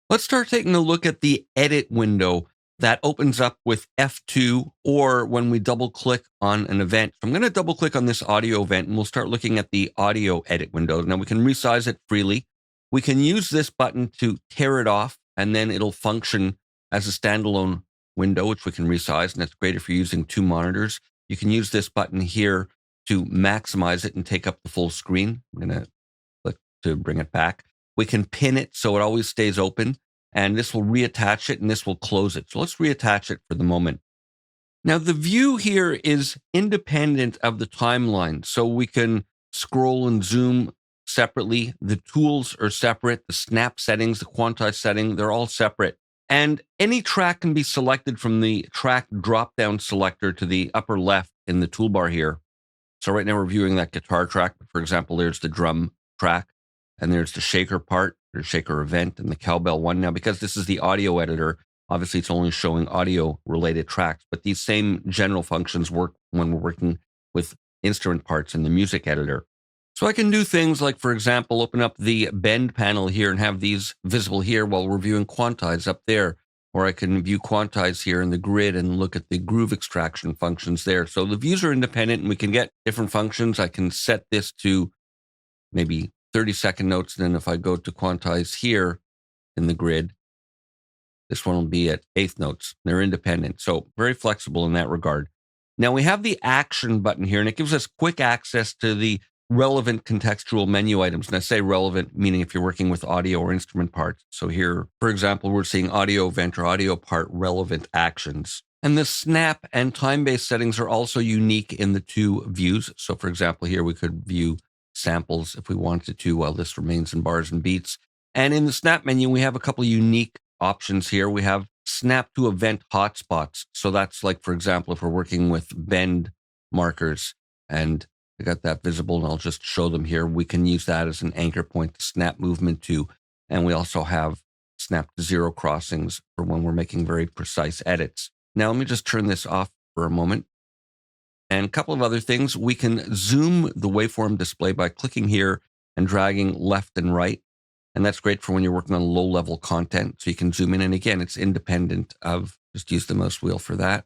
Let's start taking a look at the edit window that opens up with F2 or when we double click on an event. So I'm going to double click on this audio event and we'll start looking at the audio edit window. Now we can resize it freely. We can use this button to tear it off and then it'll function as a standalone window, which we can resize, and that's great if you're using two monitors. You can use this button here to maximize it and take up the full screen. I'm going to click to bring it back. We can pin it so it always stays open, and this will reattach it and this will close it. So let's reattach it for the moment. Now the view here is independent of the timeline, so we can scroll and zoom separately. The tools are separate. The snap settings, the quantize setting, they're all separate. And any track can be selected from the track drop-down selector to the upper left in the toolbar here. So right now we're viewing that guitar track. For example, there's the drum track, and there's the shaker part, or shaker event, and the cowbell one. Now, because this is the audio editor, obviously it's only showing audio-related tracks, but these same general functions work when we're working with instrument parts in the music editor. So I can do things like, for example, open up the bend panel here and have these visible here while we're viewing quantize up there. Or I can view quantize here in the grid and look at the groove extraction functions there. So the views are independent and we can get different functions. I can set this to maybe 30-second notes. And then if I go to quantize here in the grid, this one will be at eighth notes. They're independent. So very flexible in that regard. Now we have the action button here, and it gives us quick access to the relevant contextual menu items. And I say relevant, meaning if you're working with audio or instrument parts. So here, for example, we're seeing audio event or audio part relevant actions. And the snap and time-based settings are also unique in the two views. So for example, here we could view samples if we wanted to while this remains in bars and beats. And in the snap menu, we have a couple of unique options here. We have snap to event hotspots. So that's like, for example, if we're working with bend markers and I got that visible and I'll just show them here. We can use that as an anchor point to snap movement to. And we also have snap to zero crossings for when we're making very precise edits. Now, let me just turn this off for a moment. And a couple of other things. We can zoom the waveform display by clicking here and dragging left and right. And that's great for when you're working on low-level content. So you can zoom in. And again, it's independent of, just use the mouse wheel for that.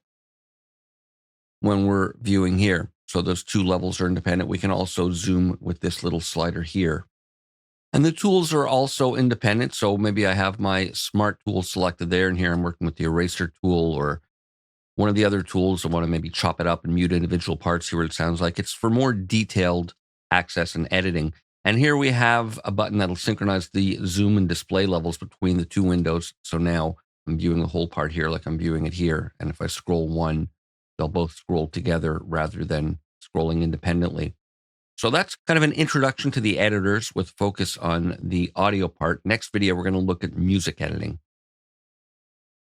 When we're viewing here. So those two levels are independent. We can also zoom with this little slider here. And the tools are also independent. So maybe I have my smart tool selected there, and here I'm working with the eraser tool or one of the other tools. I want to maybe chop it up and mute individual parts, see what it sounds like. It's for more detailed access and editing. And here we have a button that'll synchronize the zoom and display levels between the two windows. So now I'm viewing the whole part here like I'm viewing it here. And if I scroll one, they'll both scroll together rather than scrolling independently. So that's kind of an introduction to the editors with focus on the audio part. Next video, we're going to look at music editing.